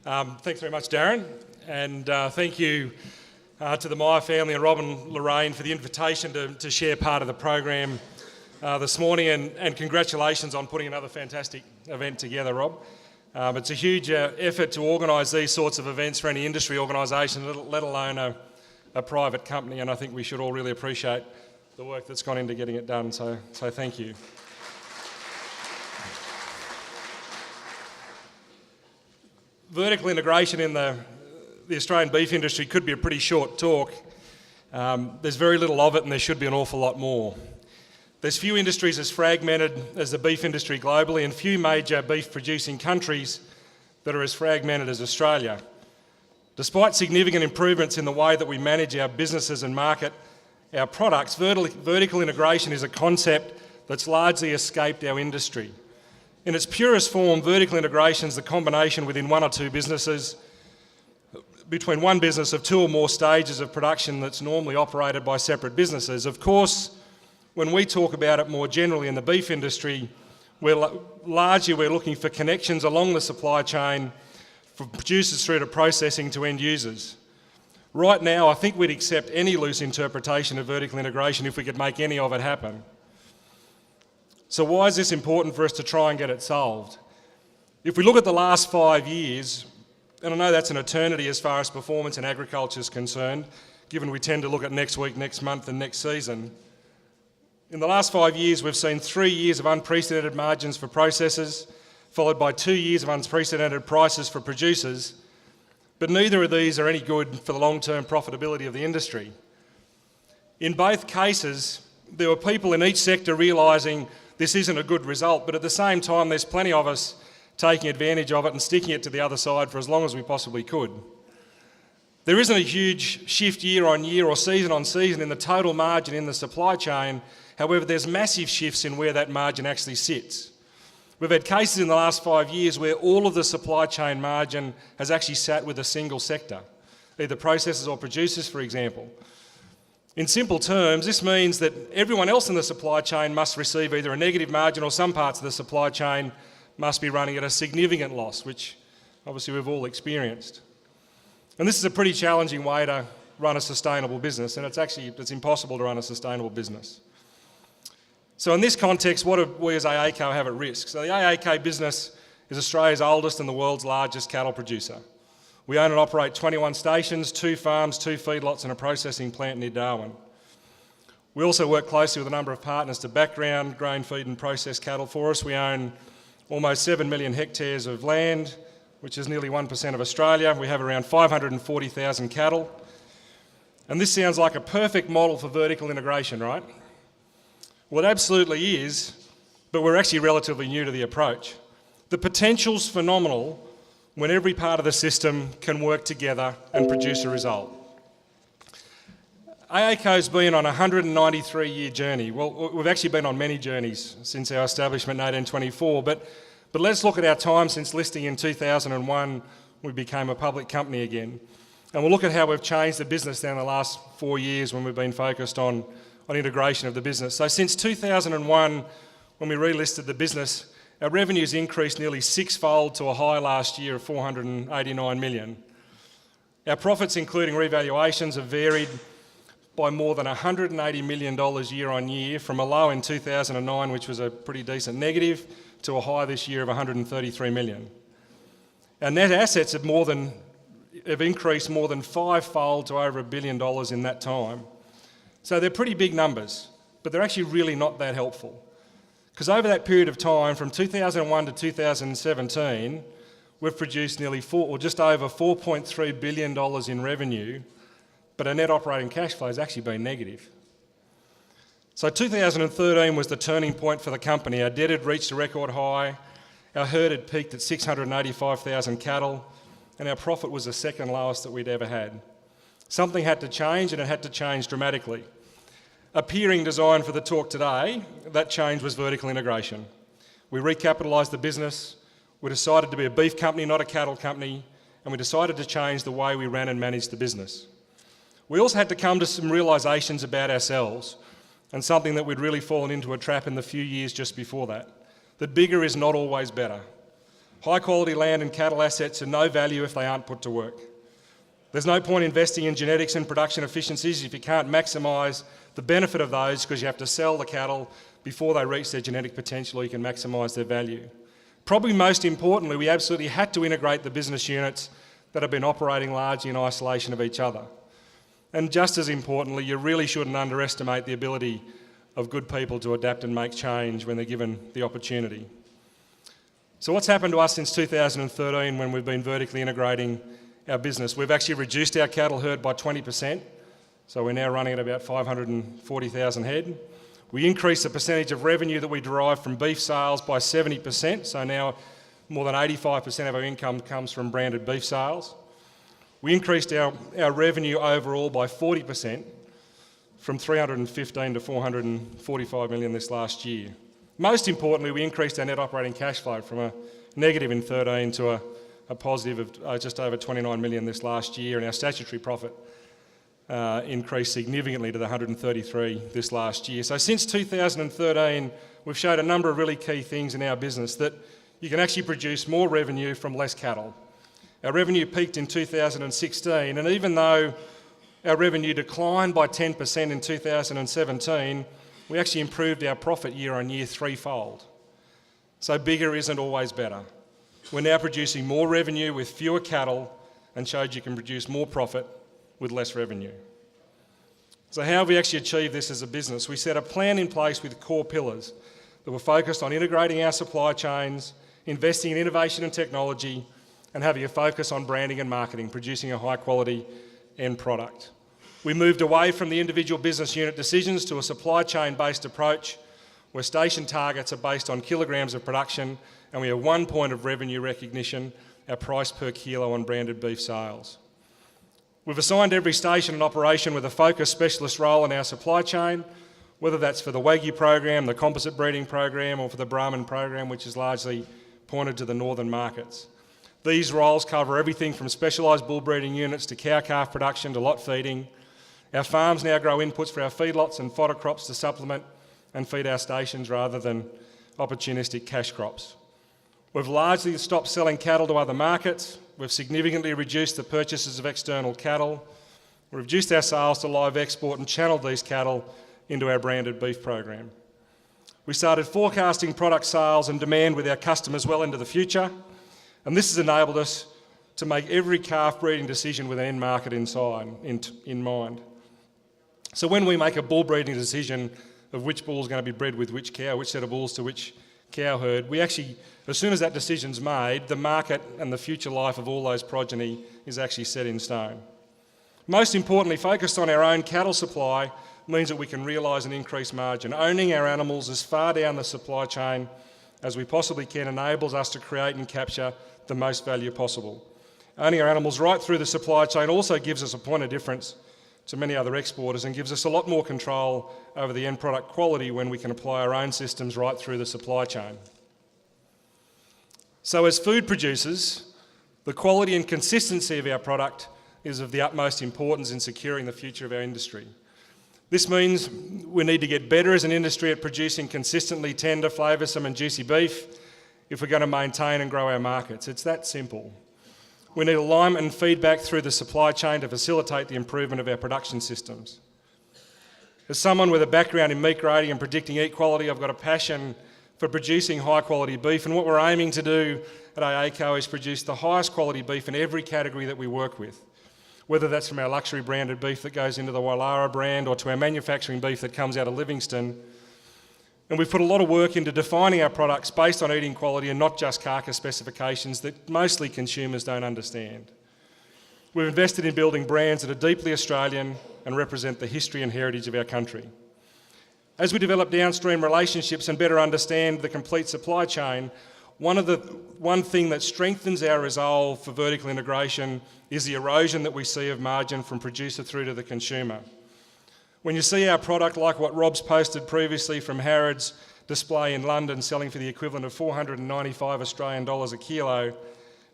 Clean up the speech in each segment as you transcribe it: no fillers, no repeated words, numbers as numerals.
Thanks very much, Darren, and thank you to the Meyer family and Rob and Lorraine for the invitation to share part of the program this morning, and congratulations on putting another fantastic event together, Rob. It's a huge effort to organise these sorts of events for any industry organisation, let alone a private company, and I think we should all really appreciate the work that's gone into getting it done, so thank you. Vertical integration in the Australian beef industry could be a pretty short talk. There's very little of it, and there should be an awful lot more. There's few industries as fragmented as the beef industry globally, and few major beef producing countries that are as fragmented as Australia. Despite significant improvements in the way that we manage our businesses and market our products, vertical integration is a concept that's largely escaped our industry. In its purest form, vertical integration is the combination within one or two businesses, between one business of two or more stages of production that's normally operated by separate businesses. Of course, when we talk about it more generally in the beef industry, we're looking for connections along the supply chain from producers through to processing to end users. Right now, I think we'd accept any loose interpretation of vertical integration if we could make any of it happen. So why is this important for us to try and get it solved? If we look at the last 5 years, and I know that's an eternity as far as performance in agriculture is concerned, given we tend to look at next week, next month and next season. In the last 5 years, we've seen 3 years of unprecedented margins for processors, followed by 2 years of unprecedented prices for producers, but neither of these are any good for the long-term profitability of the industry. In both cases, there were people in each sector realising this isn't a good result, but at the same time there's plenty of us taking advantage of it and sticking it to the other side for as long as we possibly could. There isn't a huge shift year on year or season on season in the total margin in the supply chain. However, there's massive shifts in where that margin actually sits. We've had cases in the last 5 years where all of the supply chain margin has actually sat with a single sector, either processors or producers, for example. In simple terms, this means that everyone else in the supply chain must receive either a negative margin or some parts of the supply chain must be running at a significant loss, which obviously we've all experienced. And this is a pretty challenging way to run a sustainable business, and it's impossible to run a sustainable business. So in this context, what do we as AACo have at risk? So the AACo business is Australia's oldest and the world's largest cattle producer. We own and operate 21 stations, 2 farms, 2 feedlots and a processing plant near Darwin. We also work closely with a number of partners to background, grain, feed and process cattle for us. We own almost 7 million hectares of land, which is nearly 1% of Australia. We have around 540,000 cattle. And this sounds like a perfect model for vertical integration, right? Well, it absolutely is, but we're actually relatively new to the approach. The potential's phenomenal when every part of the system can work together and produce a result. AACo's been on a 193-year journey. Well, we've actually been on many journeys since our establishment in 1824, but let's look at our time since listing in 2001, we became a public company again. And we'll look at how we've changed the business down the last 4 years when we've been focused on integration of the business. So since 2001, when we relisted the business, our revenues increased nearly 6-fold to a high last year of 489 million. Our profits, including revaluations, have varied by more than $180 million year on year, from a low in 2009, which was a pretty decent negative, to a high this year of 133 million. Our net assets have increased more than 5-fold to over $1 billion in that time. So they're pretty big numbers, but they're actually really not that helpful. Because over that period of time, from 2001 to 2017, we've produced just over $4.3 billion in revenue, but our net operating cash flow has actually been negative. So 2013 was the turning point for the company. Our debt had reached a record high, our herd had peaked at 685,000 cattle, and our profit was the second lowest that we'd ever had. Something had to change, and it had to change dramatically. Appearing designed for the talk today, that change was vertical integration. We recapitalised the business, we decided to be a beef company, not a cattle company, and we decided to change the way we ran and managed the business. We also had to come to some realisations about ourselves, and something that we'd really fallen into a trap in the few years just before that bigger is not always better. High quality land and cattle assets are no value if they aren't put to work. There's no point investing in genetics and production efficiencies if you can't maximise the benefit of those, because you have to sell the cattle before they reach their genetic potential or you can maximise their value. Probably most importantly, we absolutely had to integrate the business units that have been operating largely in isolation of each other. And just as importantly, you really shouldn't underestimate the ability of good people to adapt and make change when they're given the opportunity. So what's happened to us since 2013 when we've been vertically integrating our business? We've actually reduced our cattle herd by 20%, so we're now running at about 540,000 head. We increased the percentage of revenue that we derive from beef sales by 70%, so now more than 85% of our income comes from branded beef sales. We increased our revenue overall by 40%, from 315 to 445 million this last year. Most importantly, we increased our net operating cash flow from a negative in 13 to a positive of just over 29 million this last year, and our statutory profit increased significantly to the 133 this last year. So since 2013, we've showed a number of really key things in our business, that you can actually produce more revenue from less cattle. Our revenue peaked in 2016, and even though our revenue declined by 10% in 2017, we actually improved our profit year on year threefold. So bigger isn't always better. We're now producing more revenue with fewer cattle, and showed you can produce more profit with less revenue. So how have we actually achieved this as a business? We set a plan in place with core pillars that were focused on integrating our supply chains, investing in innovation and technology, and having a focus on branding and marketing, producing a high quality end product. We moved away from the individual business unit decisions to a supply chain based approach where station targets are based on kilograms of production, and we have 1 point of revenue recognition, our price per kilo on branded beef sales. We've assigned every station an operation with a focused specialist role in our supply chain, whether that's for the Wagyu program, the composite breeding program, or for the Brahman program, which is largely pointed to the northern markets. These roles cover everything from specialised bull breeding units to cow-calf production to lot feeding. Our farms now grow inputs for our feedlots and fodder crops to supplement and feed our stations rather than opportunistic cash crops. We've largely stopped selling cattle to other markets. We've significantly reduced the purchases of external cattle. We've reduced our sales to live export and channelled these cattle into our branded beef program. We started forecasting product sales and demand with our customers well into the future, and this has enabled us to make every calf breeding decision with an end market in mind. So when we make a bull breeding decision of which bull is going to be bred with which cow, which set of bulls to which cow herd, we actually, as soon as that decision's made, the market and the future life of all those progeny is actually set in stone. Most importantly, focused on our own cattle supply means that we can realise an increased margin. Owning our animals as far down the supply chain as we possibly can enables us to create and capture the most value possible. Owning our animals right through the supply chain also gives us a point of difference to many other exporters and gives us a lot more control over the end product quality when we can apply our own systems right through the supply chain. So as food producers, the quality and consistency of our product is of the utmost importance in securing the future of our industry. This means we need to get better as an industry at producing consistently tender, flavoursome and juicy beef if we're going to maintain and grow our markets. It's that simple. We need alignment and feedback through the supply chain to facilitate the improvement of our production systems. As someone with a background in meat grading and predicting eat quality, I've got a passion for producing high quality beef, and what we're aiming to do at AACo is produce the highest quality beef in every category that we work with, whether that's from our luxury branded beef that goes into the Wailara brand or to our manufacturing beef that comes out of Livingston. And we've put a lot of work into defining our products based on eating quality and not just carcass specifications that mostly consumers don't understand. We've invested in building brands that are deeply Australian and represent the history and heritage of our country. As we develop downstream relationships and better understand the complete supply chain, one thing that strengthens our resolve for vertical integration is the erosion that we see of margin from producer through to the consumer. When you see our product like what Rob's posted previously from Harrods display in London selling for the equivalent of 495 Australian dollars a kilo,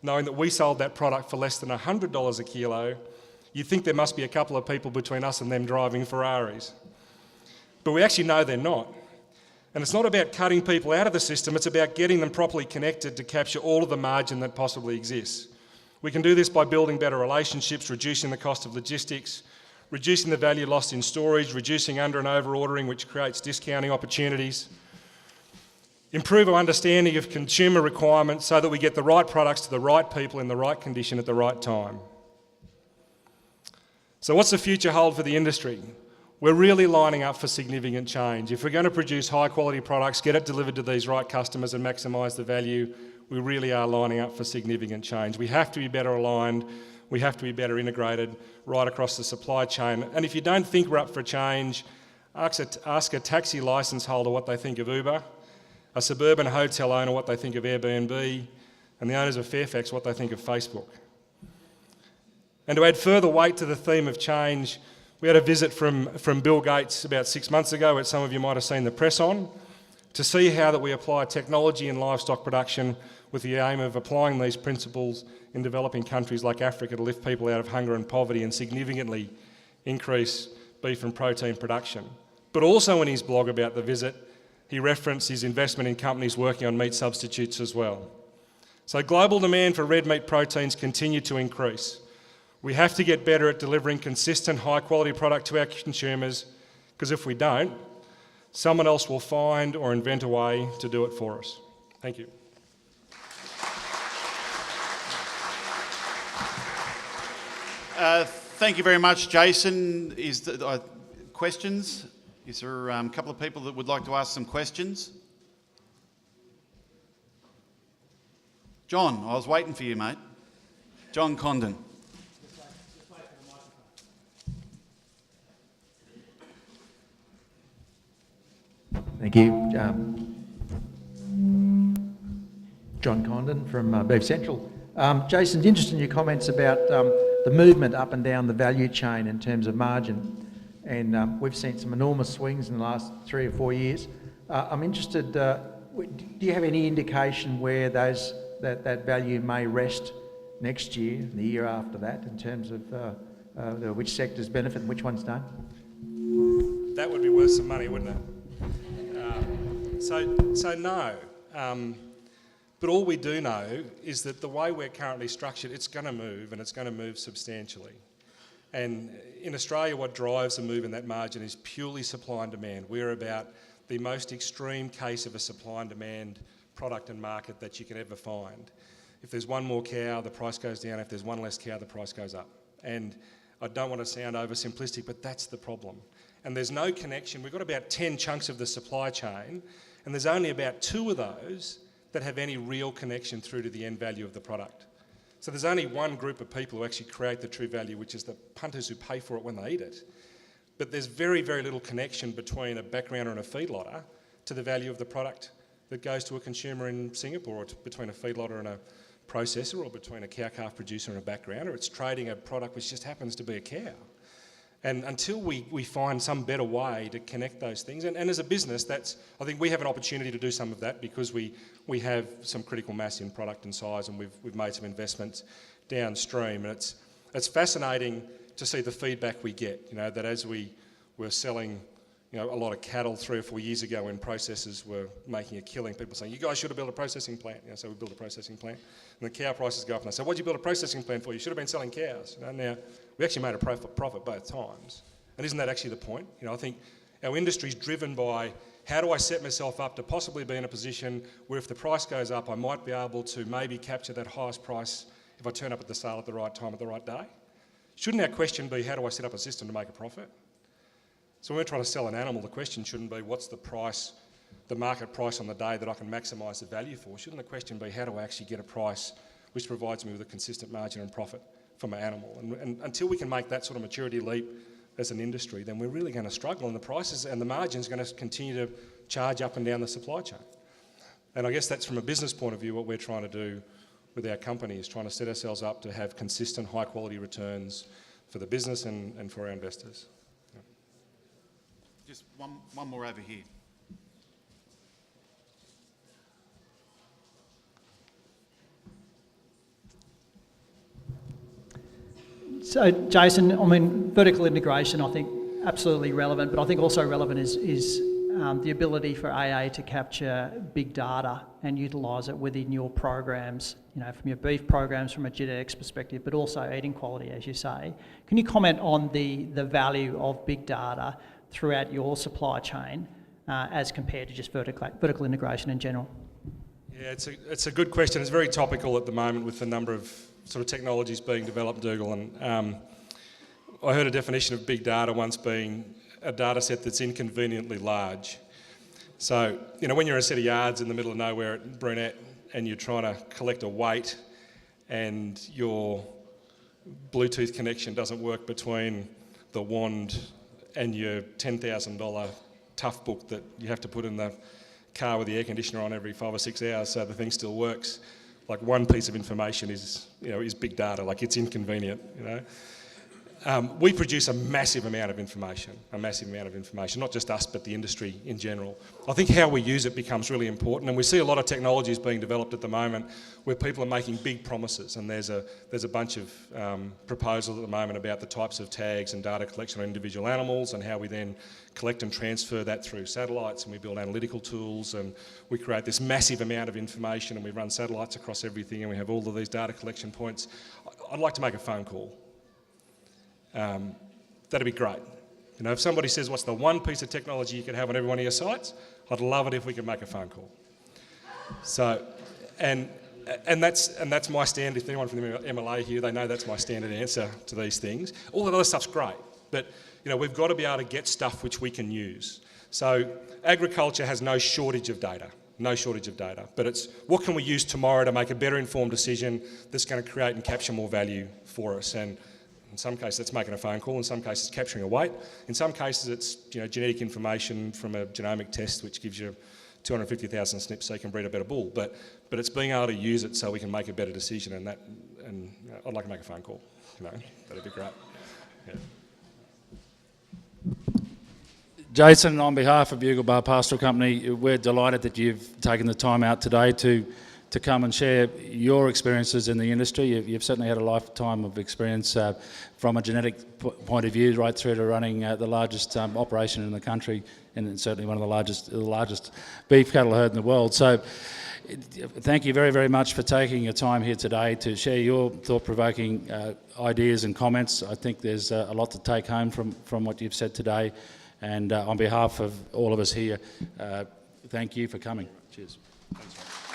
knowing that we sold that product for less than $100 a kilo, you'd think there must be a couple of people between us and them driving Ferraris. But we actually know they're not. And it's not about cutting people out of the system, it's about getting them properly connected to capture all of the margin that possibly exists. We can do this by building better relationships, reducing the cost of logistics, reducing the value lost in storage, reducing under and over ordering, which creates discounting opportunities. Improve our understanding of consumer requirements so that we get the right products to the right people in the right condition at the right time. So what's the future hold for the industry? We're really lining up for significant change. If we're going to produce high quality products, get it delivered to these right customers and maximise the value, we really are lining up for significant change. We have to be better aligned, we have to be better integrated right across the supply chain. And if you don't think we're up for change, ask a taxi licence holder what they think of Uber, a suburban hotel owner what they think of Airbnb, and the owners of Fairfax what they think of Facebook. And to add further weight to the theme of change, we had a visit from Bill Gates about 6 months ago, which some of you might have seen the press on, to see how that we apply technology in livestock production with the aim of applying these principles in developing countries like Africa to lift people out of hunger and poverty and significantly increase beef and protein production. But also in his blog about the visit, he referenced his investment in companies working on meat substitutes as well. So global demand for red meat proteins continue to increase. We have to get better at delivering consistent, high-quality product to our consumers, because if we don't, someone else will find or invent a way to do it for us. Thank you. Thank you very much, Jason. Questions? Is there a couple of people that would like to ask some questions? John, I was waiting for you, mate. John Condon. Thank you. John Condon from Beef Central. Jason, interested in your comments about the movement up and down the value chain in terms of margin. And we've seen some enormous swings in the last 3 or 4 years. I'm interested, do you have any indication where that value may rest next year and the year after that in terms of which sectors benefit and which ones don't? That would be worth some money, wouldn't it? So no. But all we do know is that the way we're currently structured, it's going to move, and it's going to move substantially. And in Australia, what drives the move in that margin is purely supply and demand. We're about the most extreme case of a supply and demand product and market that you can ever find. If there's one more cow, the price goes down. If there's one less cow, the price goes up. And I don't want to sound oversimplistic, but that's the problem. And there's no connection. We've got about 10 chunks of the supply chain, and there's only about 2 of those that have any real connection through to the end value of the product. So there's only one group of people who actually create the true value, which is the punters who pay for it when they eat it. But there's very, very little connection between a backgrounder and a feedlotter to the value of the product that goes to a consumer in Singapore, or between a feedlotter and a processor, or between a cow-calf producer and a backgrounder. It's trading a product which just happens to be a cow. And until we find some better way to connect those things, and as a business, I think we have an opportunity to do some of that because we have some critical mass in product and size, and we've made some investments downstream. And it's fascinating to see the feedback we get, that as we were selling a lot of cattle 3 or 4 years ago when processors were making a killing, people saying, you guys should have built a processing plant. So we built a processing plant. And the cow prices go up, and I say, what'd you build a processing plant for? You should have been selling cows. Now, we actually made a profit both times. And isn't that actually the point? I think our industry is driven by how do I set myself up to possibly be in a position where if the price goes up, I might be able to maybe capture that highest price if I turn up at the sale at the right time at the right day? Shouldn't our question be, how do I set up a system to make a profit? So when we're trying to sell an animal, the question shouldn't be, what's the price, the market price on the day that I can maximise the value for? Shouldn't the question be, how do I actually get a price which provides me with a consistent margin and profit for my animal? And until we can make that sort of maturity leap as an industry, then we're really going to struggle, and the prices and the margins are going to continue to charge up and down the supply chain. And I guess that's, from a business point of view, what we're trying to do with our company, is trying to set ourselves up to have consistent, high-quality returns for the business and for our investors. Just one more over here. So, Jason, vertical integration, I think, absolutely relevant, but I think also relevant is the ability for AA to capture big data and utilise it within your programs, from your beef programs from a genetics perspective, but also eating quality, as you say. Can you comment on the value of big data throughout your supply chain as compared to just vertical integration in general? Yeah, it's a good question. It's very topical at the moment with the number of sort of technologies being developed, Dougal. And I heard a definition of big data once being a data set that's inconveniently large. So, when you're in a set of yards in the middle of nowhere at Brunette and you're trying to collect a weight and your Bluetooth connection doesn't work between the wand and your $10,000 tough book that you have to put in the car with the air conditioner on every 5 or 6 hours so the thing still works. Like, one piece of information is big data. Like, it's inconvenient. We produce a massive amount of information, not just us, but the industry in general. I think how we use it becomes really important, and we see a lot of technologies being developed at the moment where people are making big promises, and there's a bunch of proposals at the moment about the types of tags and data collection on individual animals and how we then collect and transfer that through satellites, and we build analytical tools, and we create this massive amount of information, and we run satellites across everything, and we have all of these data collection points. I'd like to make a phone call. That'd be great. If somebody says, what's the one piece of technology you could have on every one of your sites, I'd love it if we could make a phone call. So, and that's my stand. If anyone from the MLA here, they know that's my standard answer to these things. All that other stuff's great, but we've got to be able to get stuff which we can use. So agriculture has no shortage of data, but it's what can we use tomorrow to make a better informed decision that's going to create and capture more value for us. And in some cases, it's making a phone call. In some cases, capturing a weight. In some cases, it's genetic information from a genomic test, which gives you 250,000 SNPs so you can breed a better bull. But it's being able to use it so we can make a better decision. And I'd like to make a phone call. That'd be great. Yeah. Jason, on behalf of Bugle Bar Pastoral Company, we're delighted that you've taken the time out today to come and share your experiences in the industry. You've certainly had a lifetime of experience from a genetic point of view, right through to running the largest operation in the country, and certainly one of the largest beef cattle herd in the world. So thank you very, very much for taking your time here today to share your thought-provoking ideas and comments. I think there's a lot to take home from what you've said today. And on behalf of all of us here, thank you for coming. Cheers. Thanks, mate.